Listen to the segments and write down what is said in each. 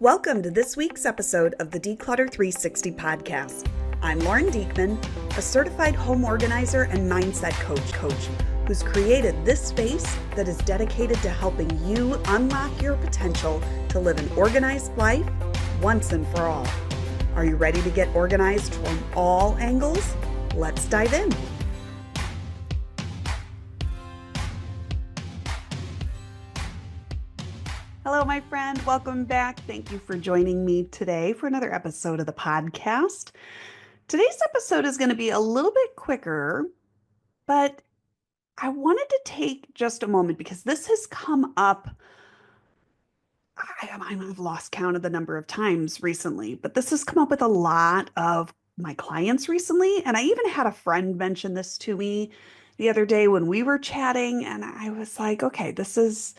Welcome to this week's episode of the Declutter 360 podcast. I'm Lauren Diekman, a certified home organizer and mindset coach who's created this space that is dedicated to helping you unlock your potential to live an organized life once and for all. Are you ready to get organized from all angles? Let's dive in. Hello, my friend. Welcome back. Thank you for joining me today for another episode of the podcast. Today's episode is going to be a little bit quicker, but I wanted to take just a moment because this has come up. I've lost count of the number of times recently, but this has come up with a lot of my clients recently. And I even had a friend mention this to me the other day when we were chatting, and I was like, okay, this is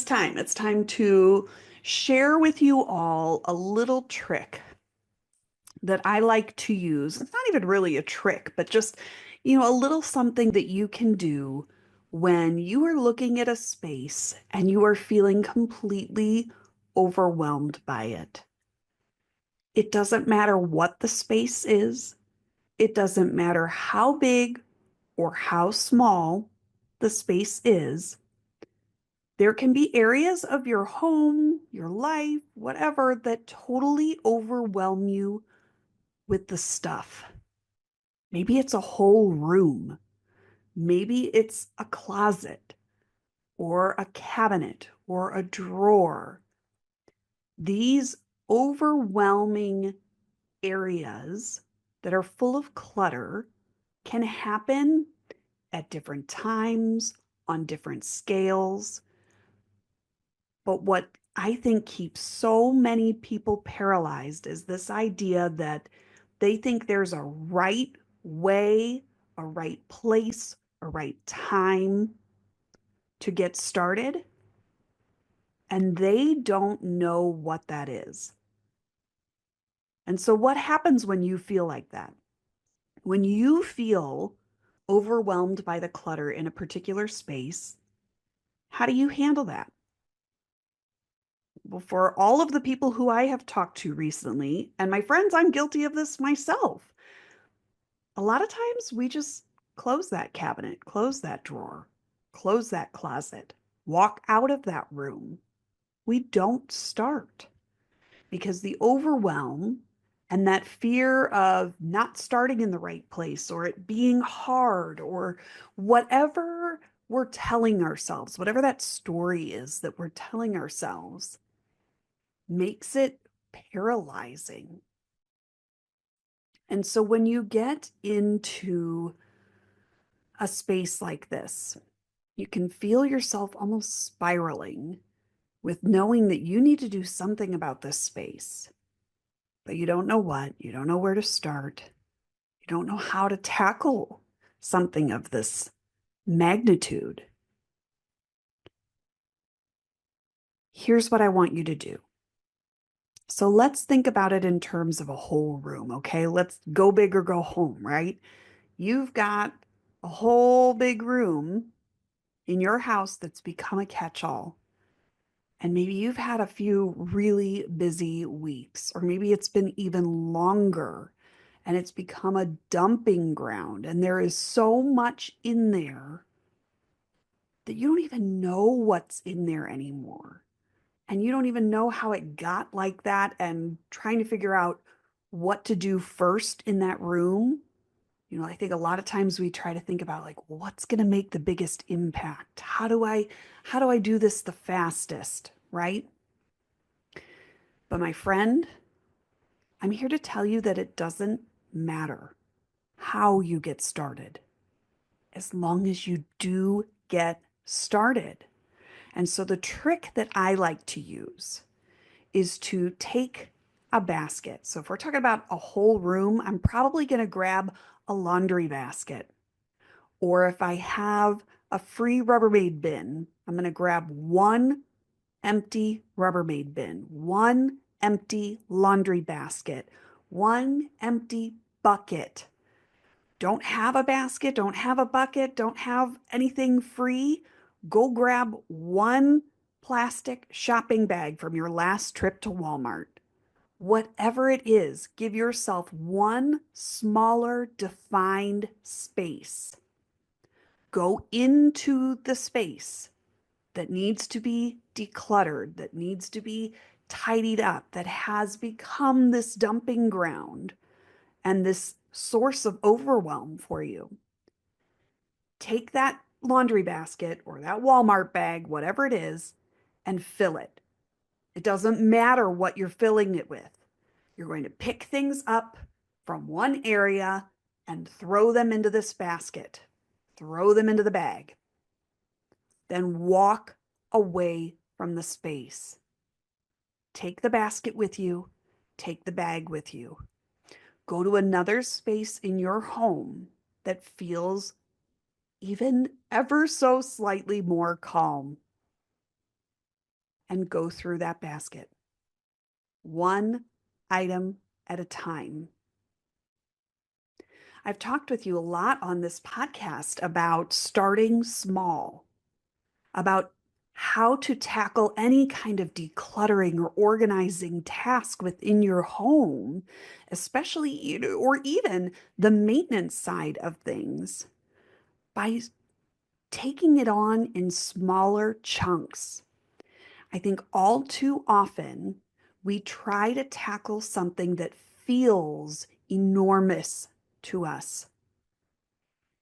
time. It's time to share with you all a little trick that I like to use. It's not even really a trick, but just, a little something that you can do when you are looking at a space and you are feeling completely overwhelmed by it. It doesn't matter what the space is. It doesn't matter how big or how small the space is. There can be areas of your home, your life, whatever, that totally overwhelm you with the stuff. Maybe it's a whole room. Maybe it's a closet or a cabinet or a drawer. These overwhelming areas that are full of clutter can happen at different times, on different scales. But what I think keeps so many people paralyzed is this idea that they think there's a right way, a right place, a right time to get started, and they don't know what that is. And so what happens when you feel like that? When you feel overwhelmed by the clutter in a particular space, how do you handle that? Well, for all of the people who I have talked to recently, and my friends, I'm guilty of this myself. A lot of times we just close that cabinet, close that drawer, close that closet, walk out of that room. We don't start because the overwhelm and that fear of not starting in the right place or it being hard or whatever we're telling ourselves, whatever that story is that we're telling ourselves, makes it paralyzing. And so when you get into a space like this, you can feel yourself almost spiraling with knowing that you need to do something about this space, but you don't know what, you don't know where to start, you don't know how to tackle something of this magnitude. Here's what I want you to do. So let's think about it in terms of a whole room, okay? Let's go big or go home, right? You've got a whole big room in your house that's become a catch-all. And maybe you've had a few really busy weeks, or maybe it's been even longer and it's become a dumping ground. And there is so much in there that you don't even know what's in there anymore. And you don't even know how it got like that, and trying to figure out what to do first in that room. I think a lot of times we try to think about like, what's going to make the biggest impact? How do I do this the fastest, right? But my friend, I'm here to tell you that it doesn't matter how you get started, as long as you do get started. And so the trick that I like to use is to take a basket. So if we're talking about a whole room, I'm probably going to grab a laundry basket. Or if I have a free Rubbermaid bin, I'm going to grab one empty Rubbermaid bin, one empty laundry basket, one empty bucket. Don't have a basket, don't have a bucket, don't have anything free. Go grab one plastic shopping bag from your last trip to Walmart. Whatever it is, give yourself one smaller, defined space. Go into the space that needs to be decluttered, that needs to be tidied up, that has become this dumping ground and this source of overwhelm for you. Take that laundry basket or that Walmart bag, whatever it is, and fill it. It doesn't matter what you're filling it with. You're going to pick things up from one area and throw them into this basket. Throw them into the bag. Then walk away from the space. Take the basket with you. Take the bag with you. Go to another space in your home that feels even ever so slightly more calm, and go through that basket, one item at a time. I've talked with you a lot on this podcast about starting small, about how to tackle any kind of decluttering or organizing task within your home, especially, or even the maintenance side of things, by taking it on in smaller chunks. I think all too often we try to tackle something that feels enormous to us.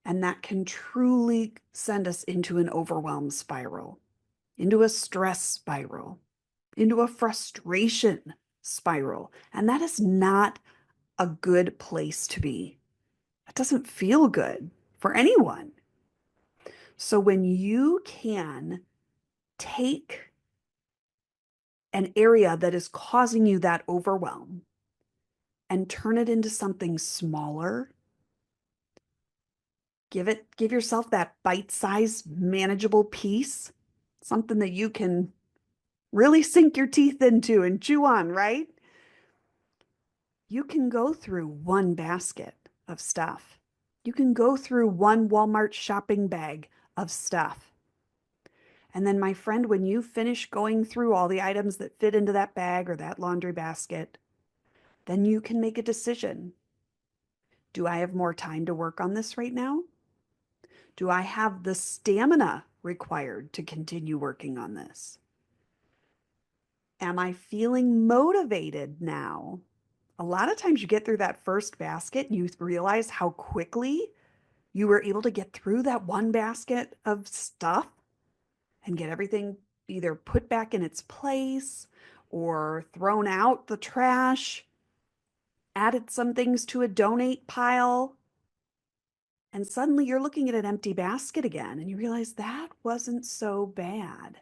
And that can truly send us into an overwhelm spiral, into a stress spiral, into a frustration spiral. And that is not a good place to be. It doesn't feel good for anyone. So when you can take an area that is causing you that overwhelm and turn it into something smaller, give yourself that bite-sized manageable piece, something that you can really sink your teeth into and chew on, right? You can go through one basket of stuff. You can go through one Walmart shopping bag of stuff. And then, my friend, when you finish going through all the items that fit into that bag or that laundry basket, then you can make a decision. Do I have more time to work on this right now? Do I have the stamina required to continue working on this? Am I feeling motivated now? A lot of times you get through that first basket and you realize how quickly you were able to get through that one basket of stuff and get everything either put back in its place or thrown out the trash, added some things to a donate pile. And suddenly you're looking at an empty basket again and you realize that wasn't so bad.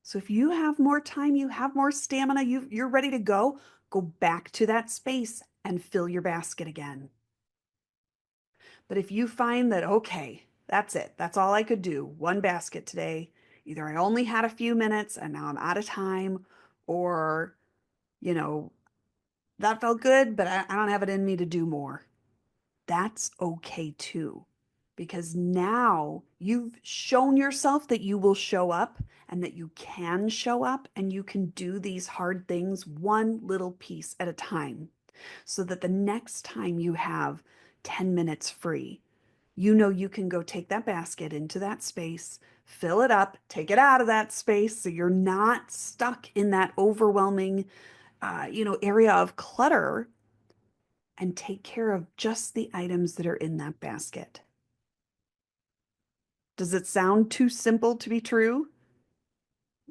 So if you have more time, you have more stamina, you're ready to go back to that space and fill your basket again. But if you find that, okay, that's it, that's all I could do, one basket today, either I only had a few minutes and now I'm out of time, or, you know, that felt good, but I don't have it in me to do more. That's okay too, because now you've shown yourself that you will show up and that you can show up and you can do these hard things one little piece at a time, so that the next time you have 10 minutes free, you know you can go take that basket into that space, fill it up, take it out of that space so you're not stuck in that overwhelming area of clutter, and take care of just the items that are in that basket. Does it sound too simple to be true?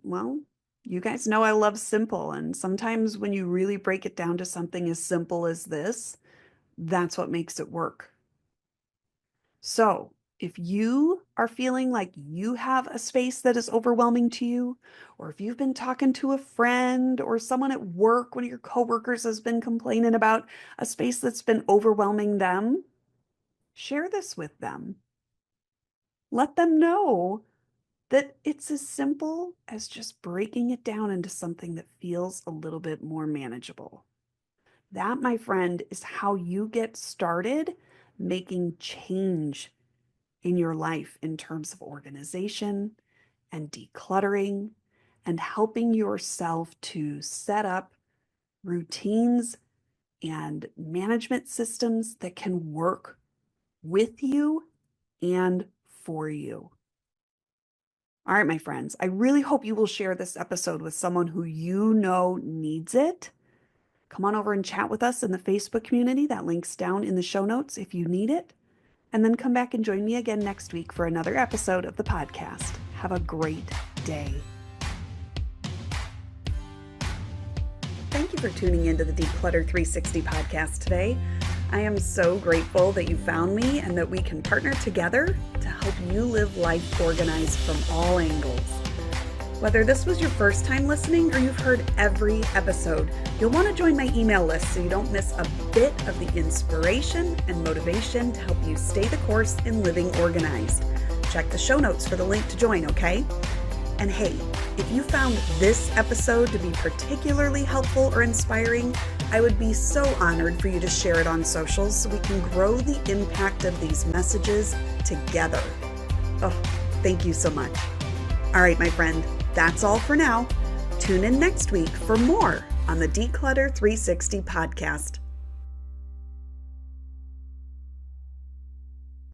Well, you guys know I love simple, and sometimes when you really break it down to something as simple as this, that's what makes it work. So, if you are feeling like you have a space that is overwhelming to you, or if you've been talking to a friend or someone at work, one of your coworkers has been complaining about a space that's been overwhelming them, share this with them. Let them know that it's as simple as just breaking it down into something that feels a little bit more manageable. That, my friend, is how you get started making change in your life in terms of organization and decluttering and helping yourself to set up routines and management systems that can work with you and for you. All right, my friends, I really hope you will share this episode with someone who you know needs it. Come on over and chat with us in the Facebook community. That link's down in the show notes if you need it. And then come back and join me again next week for another episode of the podcast. Have a great day. Thank you for tuning into the Declutter 360 podcast today. I am so grateful that you found me and that we can partner together to help you live life organized from all angles. Whether this was your first time listening or you've heard every episode, you'll want to join my email list so you don't miss a bit of the inspiration and motivation to help you stay the course in living organized. Check the show notes for the link to join, okay? And hey, if you found this episode to be particularly helpful or inspiring, I would be so honored for you to share it on socials so we can grow the impact of these messages together. Oh, thank you so much. All right, my friend, that's all for now. Tune in next week for more on the Declutter 360 podcast.